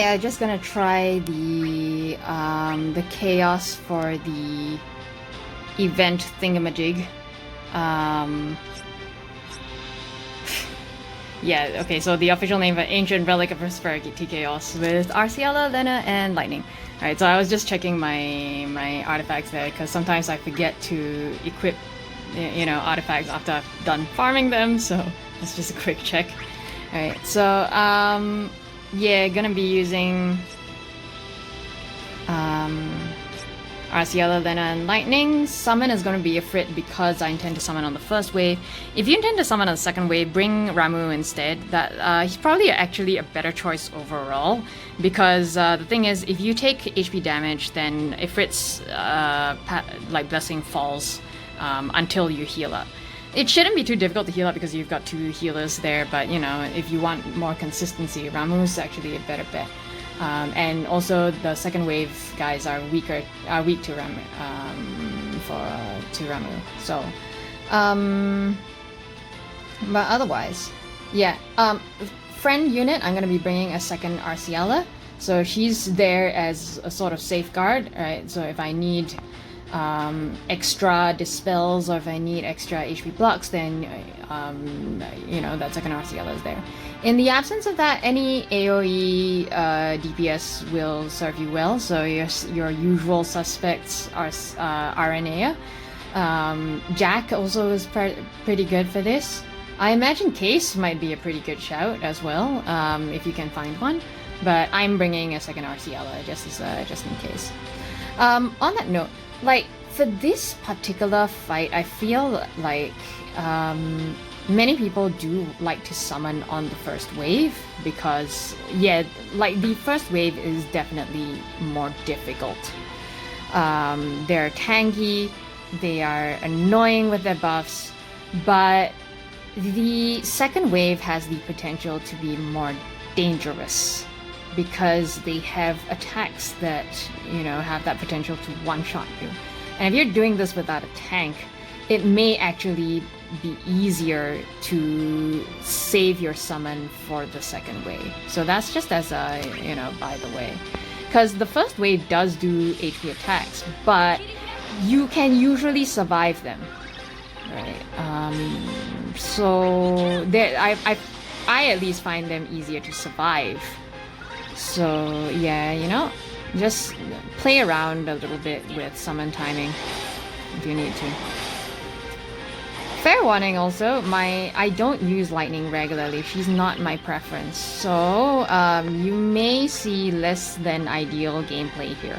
I'm just gonna try the chaos for the event thingamajig. Yeah, okay, so the official name of Ancient Relic of Prosperity Chaos with Arciela, Lenna, and Lightning. Alright, so I was just checking my artifacts there, because sometimes I forget to equip, artifacts after I've done farming them, so that's just a quick check. Alright, so, yeah, gonna be using Arciela, Lenna, and Lightning. Summon is going to be a Frit because I intend to summon on the first wave. If you intend to summon on the second wave, bring Ramu instead. He's probably actually a better choice overall, because the thing is, if you take HP damage, then a Frit's blessing falls until you heal up. It shouldn't be too difficult to heal up because you've got 2 healers there, but if you want more consistency, Ramu is actually a better bet. And also the second wave guys are weak to Ramu, So, but otherwise, yeah. Friend unit, I'm gonna be bringing a second Arciela, so she's there as a sort of safeguard, right? So if I need extra dispels or if I need extra HP blocks, then that second Arciela is there. In the absence of that, any AoE DPS will serve you well. So your usual suspects are Aranea. Jack also is pretty good for this. I imagine Case might be a pretty good shout as well, if you can find one. But I'm bringing a second Arciela just in case. On that note, for this particular fight, I feel like many people do like to summon on the first wave because, the first wave is definitely more difficult. They're tanky, they are annoying with their buffs, but the second wave has the potential to be more dangerous because they have attacks that, have that potential to one-shot you. And if you're doing this without a tank, it may actually be easier to save your summon for the second wave. So that's just as a, by the way. Because the first wave does do HP attacks, but you can usually survive them. Right? So I at least find them easier to survive. So yeah, just play around a little bit with summon timing if you need to. Fair warning also, I don't use Lightning regularly. She's not my preference. So you may see less than ideal gameplay here.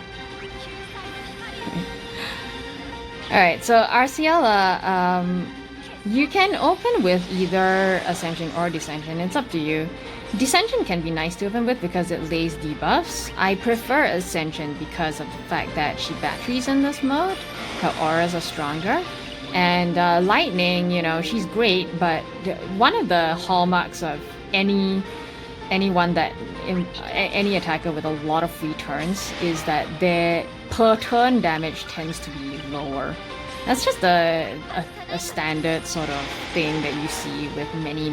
Alright, so Arciela, you can open with either Ascension or Descension. It's up to you. Descension can be nice to open with because it lays debuffs. I prefer Ascension because of the fact that she batteries in this mode. Her auras are stronger. And Lightning, she's great, but one of the hallmarks of any attacker with a lot of free turns is that their per turn damage tends to be lower. That's just a standard sort of thing that you see with many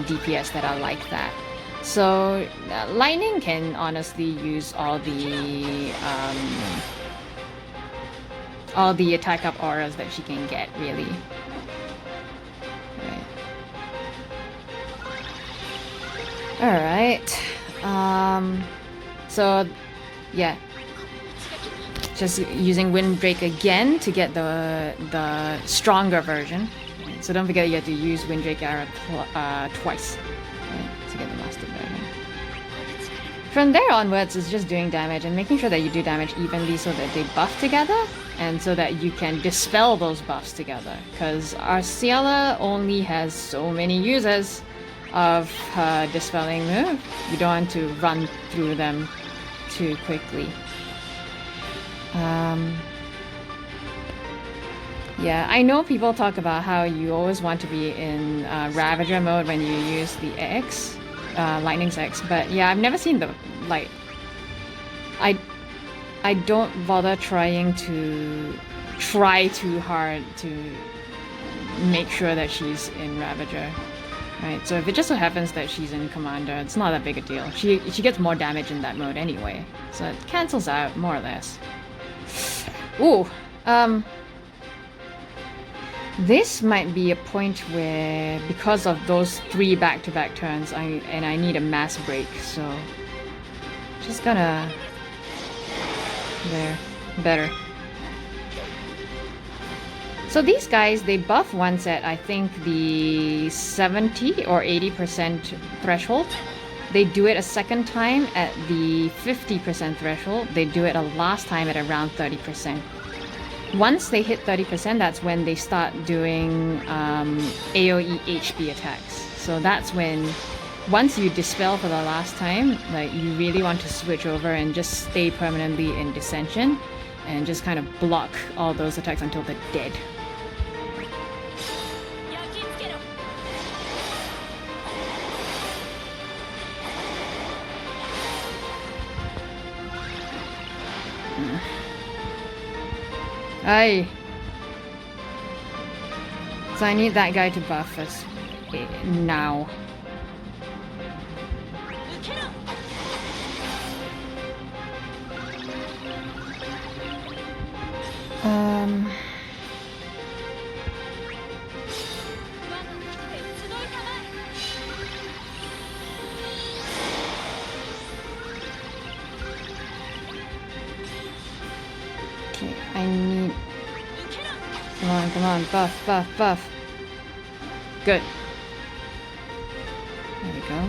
DPS that are like that. So Lightning can honestly use all the attack up auras that she can get, really. Alright. So yeah. Just using Windbreak again to get the stronger version. So don't forget you have to use Windbreak Arrow twice to get the master version. From there onwards, it's just doing damage and making sure that you do damage evenly so that they buff together and so that you can dispel those buffs together. Because Arciela only has so many uses of her dispelling move. You don't want to run through them too quickly. Yeah, I know people talk about how you always want to be in Ravager mode when you use the X, Lightning's X, but yeah, I've never seen the, I don't bother trying to try too hard to make sure that she's in Ravager. Right, so if it just so happens that she's in Commander, it's not that big a deal. She gets more damage in that mode anyway, so it cancels out, more or less. Ooh, this might be a point where, because of those 3 back-to-back turns, I need a mass break, so... Just gonna... There. Better. So these guys, they buff once at, I think, the 70 or 80% threshold. They do it a second time at the 50% threshold. They do it a last time at around 30%. Once they hit 30%, that's when they start doing AoE HP attacks. So that's when, once you dispel for the last time, like, you really want to switch over and just stay permanently in Dissension and just kind of block all those attacks until they're dead. Aye. So I need that guy to buff us now. Okay, I need... Come on, buff. Good. There we go.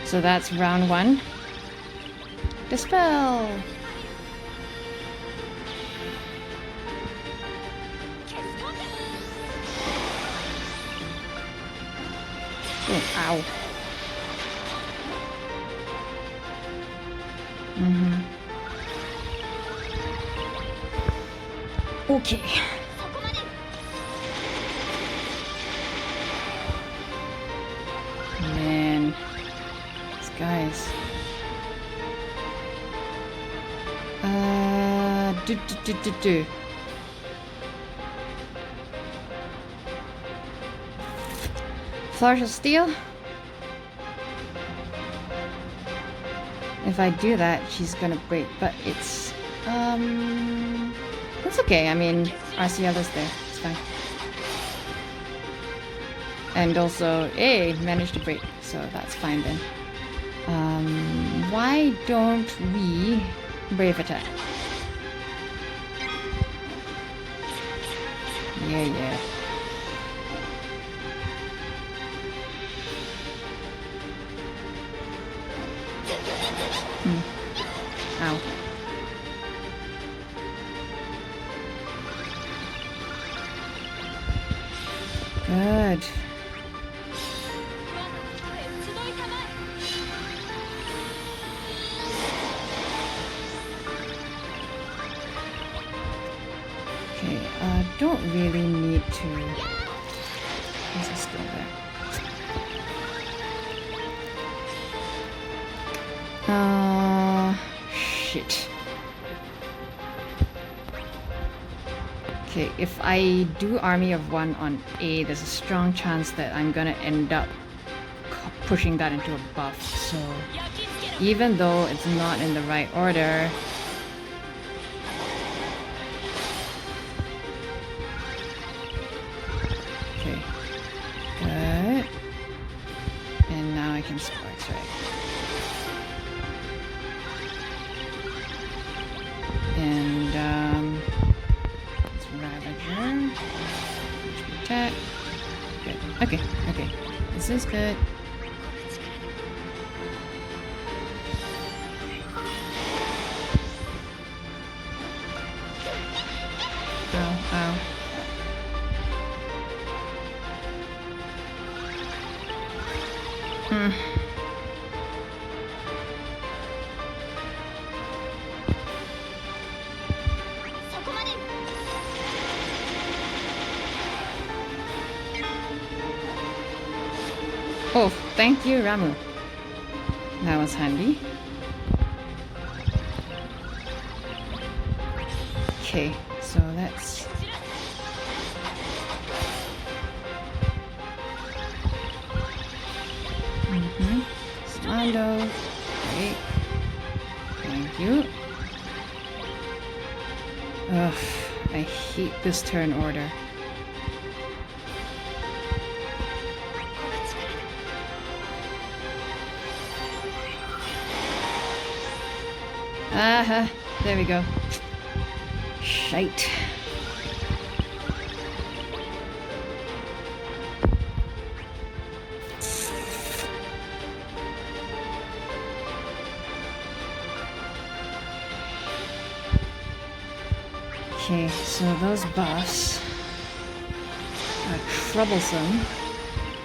So that's round 1. Dispel! Oh, ow. Okay. Man, these guys. Do. Flourish of Steel? If I do that, she's gonna break, but it's... That's okay, I mean, Arciela's there, it's fine. And also, hey, managed to break, so that's fine then. Why don't we Brave Attack? Yeah. Ow. Good. Okay, don't really need to... Is it still there? Shit. Okay, if I do Army of 1 on A, there's a strong chance that I'm gonna end up pushing that into a buff, so... Even though it's not in the right order... Okay. Good. And now I can Sparks, right? And, it's Ravager. HP attack. Good. Okay. This is good. Ow. Oh, thank you, Ramu. That was handy. Okay, so let's... Commando. Great. Thank you. Ugh, I hate this turn order. Aha, there we go. Shite. Okay, so those buffs are troublesome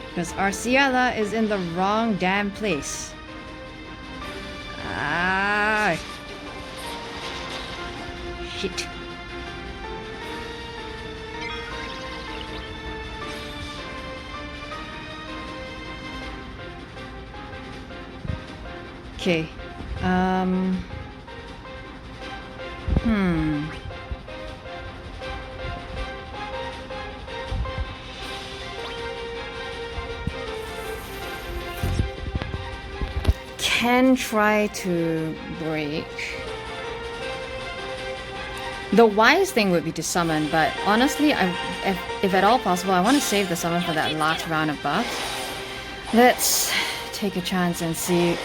because Arciela is in the wrong damn place. Ah, shit. Okay. Can try to break. The wise thing would be to summon, but honestly, if at all possible, I want to save the summon for that last round of buffs. Let's take a chance and see.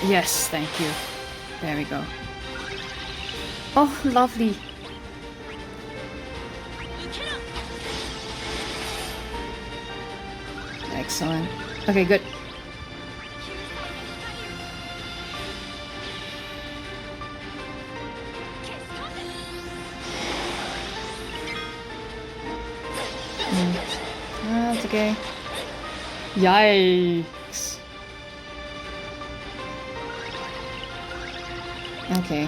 Yes, thank you. There we go. Oh, lovely. Excellent. Okay, good. That's okay. Yikes. Okay.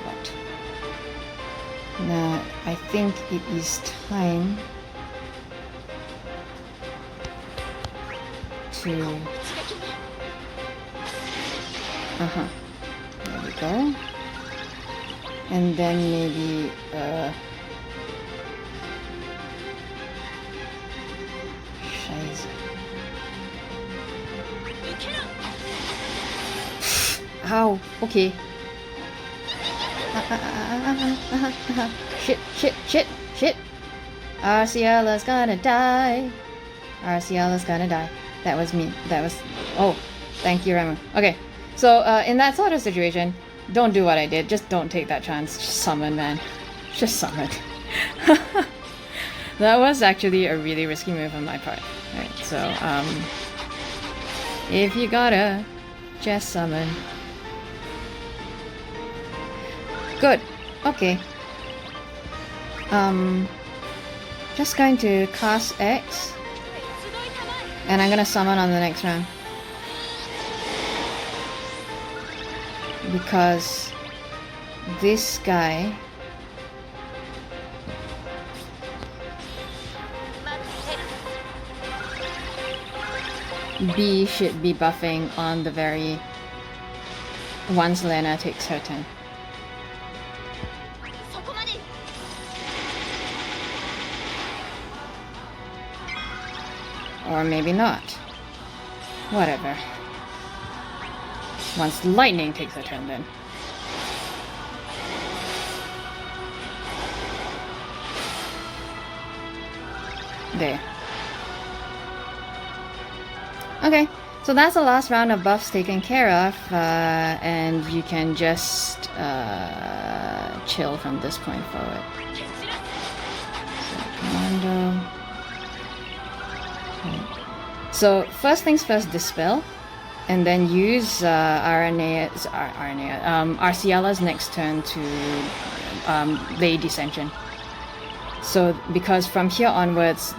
What? Now, I think it is time to... There we go. And then maybe, Scheiße. Ow, okay. Shit. Arciela's gonna die. Arciela's gonna die. That was me. Oh, thank you, Remu. Okay, so in that sort of situation, don't do what I did. Just don't take that chance. Just summon, man. Just summon. That was actually a really risky move on my part. Right, so, if you gotta, just summon. Good. Okay. Just going to cast X. And I'm gonna summon on the next round. Because this guy B should be buffing on the very once Lenna takes her turn. Or maybe not. Whatever. Once lightning takes her turn, then. There. Okay, so that's the last round of buffs taken care of, and you can just chill from this point forward. So, commando. So first things first, dispel, and then use Arciela's next turn to lay dissension. So because from here onwards,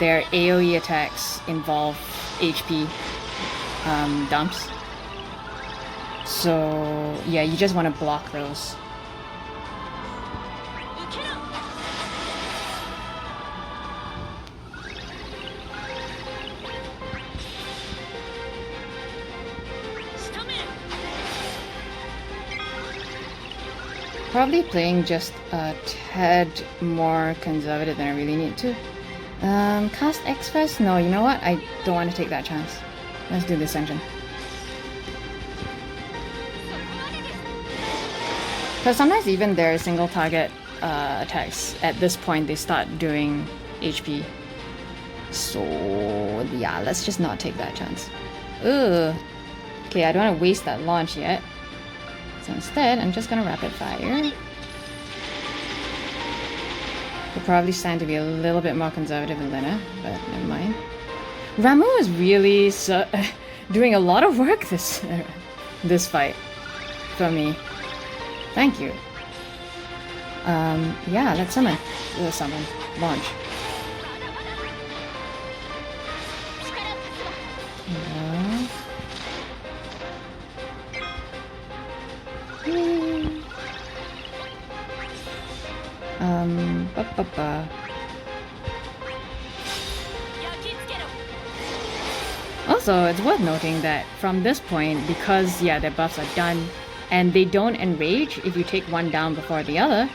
their AoE attacks involve HP dumps. So yeah, you just want to block those. Probably playing just a tad more conservative than I really need to. Cast X first? No, you know what? I don't want to take that chance. Let's do this engine. Because sometimes even their single target attacks, at this point they start doing HP. So yeah, let's just not take that chance. Ugh. Okay, I don't want to waste that launch yet. So instead, I'm just gonna rapid fire. We'll probably stand to be a little bit more conservative than Lenna, but never mind. Ramu is really doing a lot of work this fight for me. Thank you. Yeah, let's summon. Summon. Launch. Also, it's worth noting that from this point, because yeah, their buffs are done, and they don't enrage if you take one down before the other,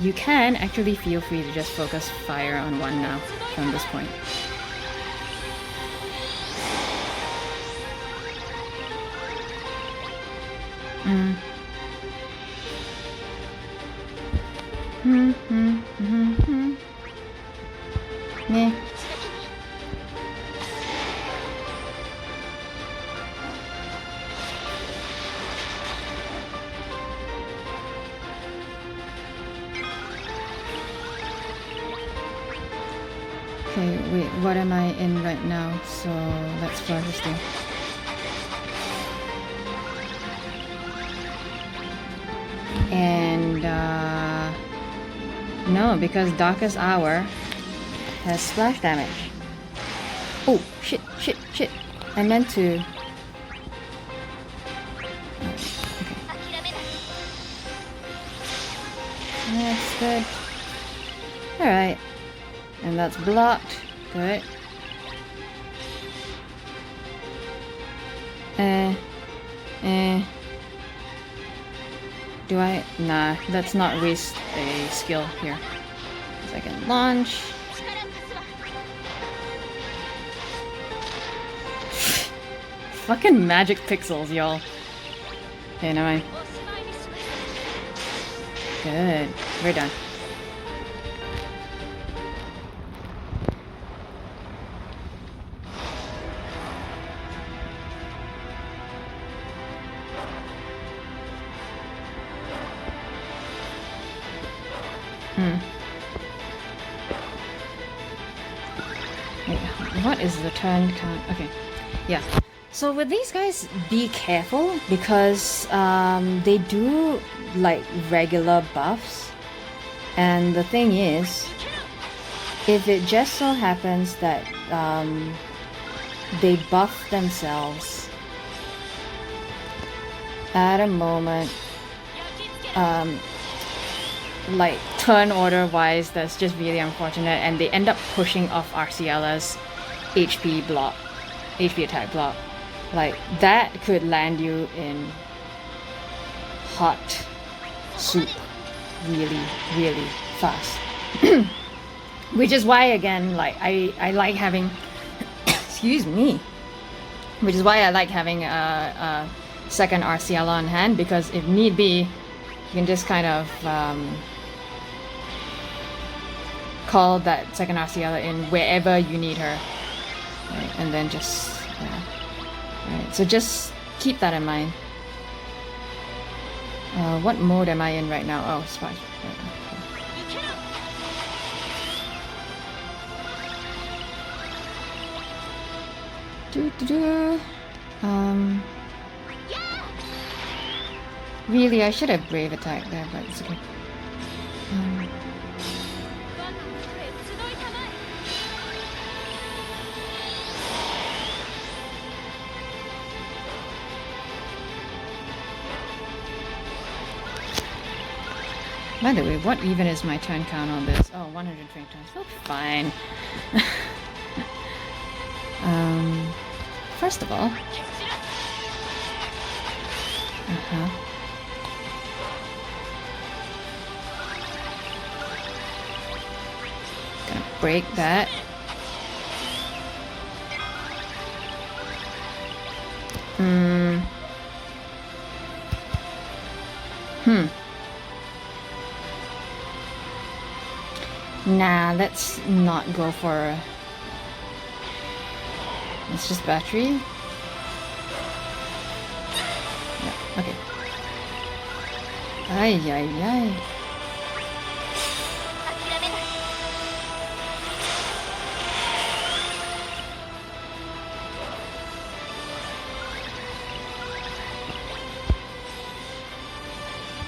you can actually feel free to just focus fire on one now from this point. Yeah. Okay, wait, what am I in right now? So let's flash this thing. And no, because Darkest Hour has splash damage. Oh, shit. I meant to... Okay. That's good. Alright. And that's blocked. Good. Do I? Nah, let's not waste a skill here. So I can launch. Fucking magic pixels, y'all. Okay, never mind. Good. We're done. Wait, what is the turn count? Okay, yeah. So with these guys, be careful because they do like regular buffs, and the thing is, if it just so happens that they buff themselves at a moment, like turn order wise, that's just really unfortunate, and they end up pushing off Arciela's HP attack block. Like that could land you in hot soup really, really fast. Which is why, again, like I like having excuse me, which is why I like having a second Arciela on hand, because if need be, you can just kind of call that second Arciela in wherever you need her, right? And then just right, so just keep that in mind. What mode am I in right now? Oh, spy. Really, I should have brave attack there, but it's okay. By the way, what even is my turn count on this? Oh, 120 times. Oh, fine. First of all... Gonna break that. Nah, let's not go for... It's just battery. Yeah, okay. Ay, ay, ay.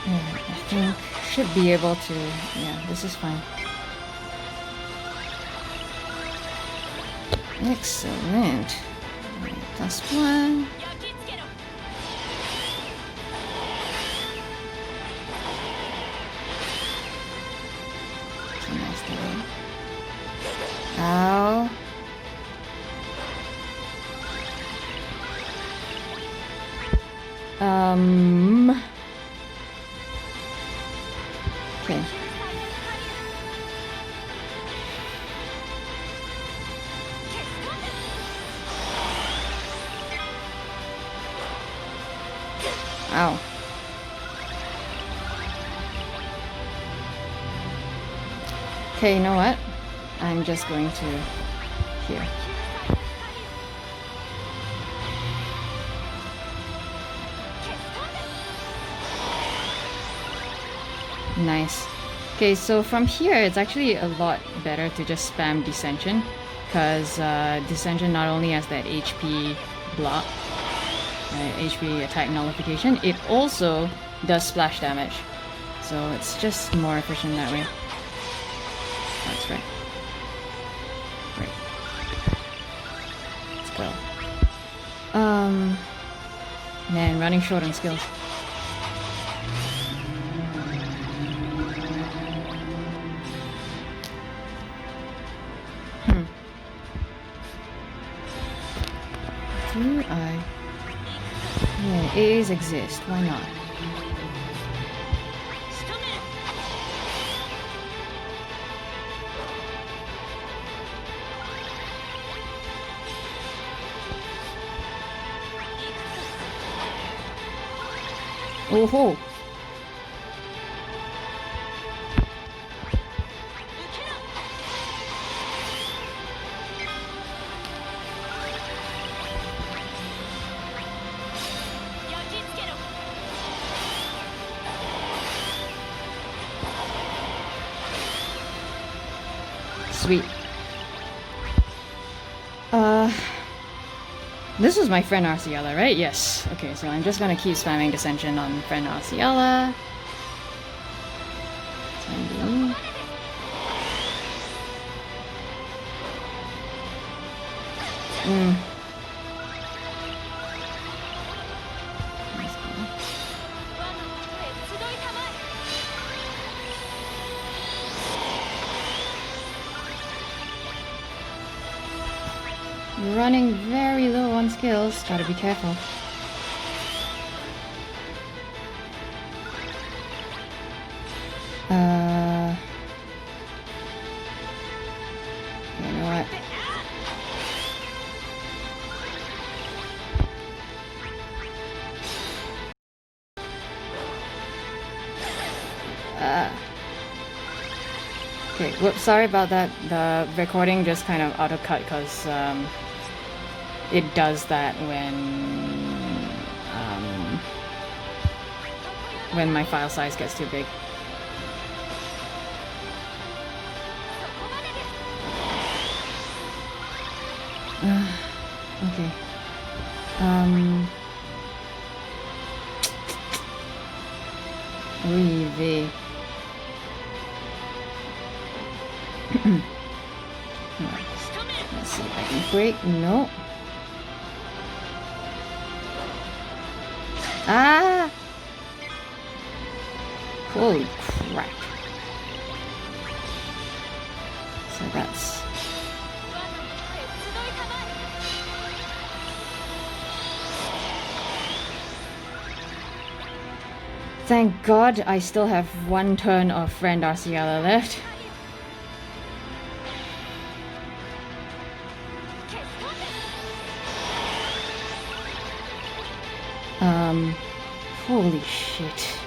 Yeah, I think should be able to... Yeah, this is fine. Excellent. +1. It's a nice delay. Ow. Okay. Ow. Okay, you know what? I'm just going to here. Nice. Okay, so from here it's actually a lot better to just spam Dissension, because Dissension not only has that HP block, HP attack nullification, it also does splash damage. So it's just more efficient that way. That's right. Right. Let's go. Man, running short on skills. Do I... Yeah, AAs exist. Why not? Oh ho! Sweet. This was my friend Arciela, right? Yes. Okay, so I'm just gonna keep spamming Dissension on friend Arciela. Running very low on skills, gotta be careful. You know what? Okay, whoops, sorry about that. The recording just kind of auto-cut because it does that when my file size gets too big. Okay. Oui, V. Let's see if I can break. No. Ah! Holy crap. So that's... Thank God I still have one turn of friend Arciela left. Holy shit.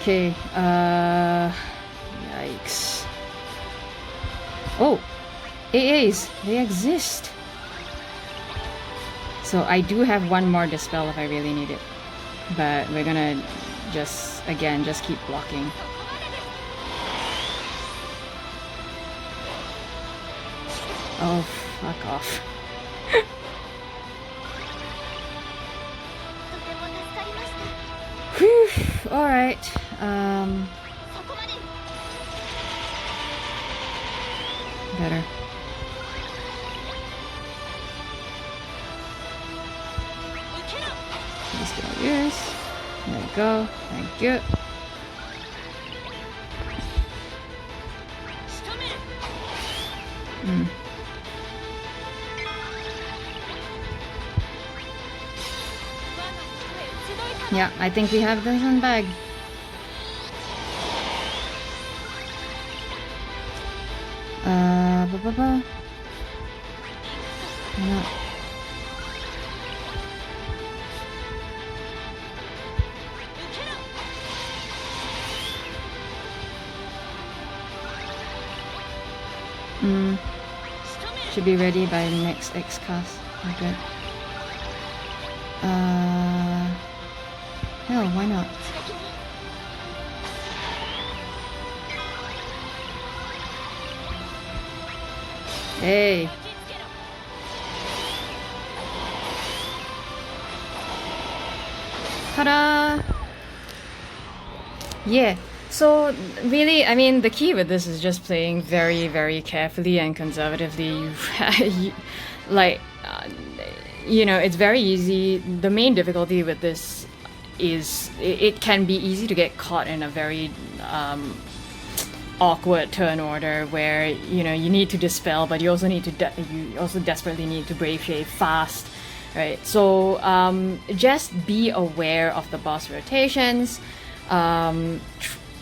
Okay, yikes. Oh, AAs, they exist. So I do have one more dispel if I really need it. But we're gonna just keep blocking. Oh, fuck off. Whew, alright. Better. Let's get all yours. There we go. Thank you. Yeah, I think we have this in bag. Why not? Should be ready by next X cast. Okay. Hell, why not? Hey. Ta-da! Yeah. So really, I mean, the key with this is just playing very, very carefully and conservatively. Like, you know, it's very easy. The main difficulty with this is it can be easy to get caught in a very awkward turn order where, you know, you need to dispel, but you also need to you also desperately need to brave shave fast, right? So just be aware of the boss rotations.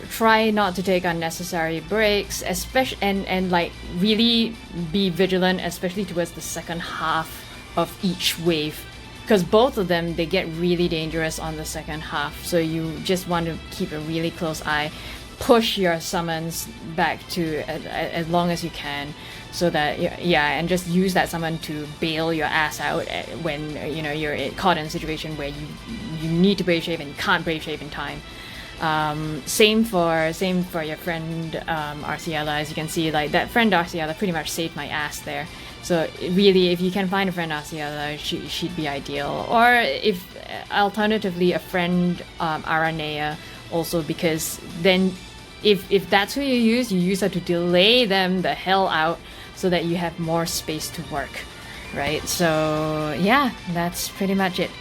Try not to take unnecessary breaks, especially and like really be vigilant, especially towards the second half of each wave, because both of them, they get really dangerous on the second half. So you just want to keep a really close eye, push your summons back to as long as you can, so that and just use that summon to bail your ass out when you know you're caught in a situation where you need to brave shave and you can't brave shave in time. Same for your friend Arciela. As you can see, like that friend Arciela pretty much saved my ass there. So really, if you can find a friend Arciela, she'd be ideal. Or if alternatively a friend Aranea also, because then if that's who you use her to delay them the hell out so that you have more space to work, right? So yeah, that's pretty much it.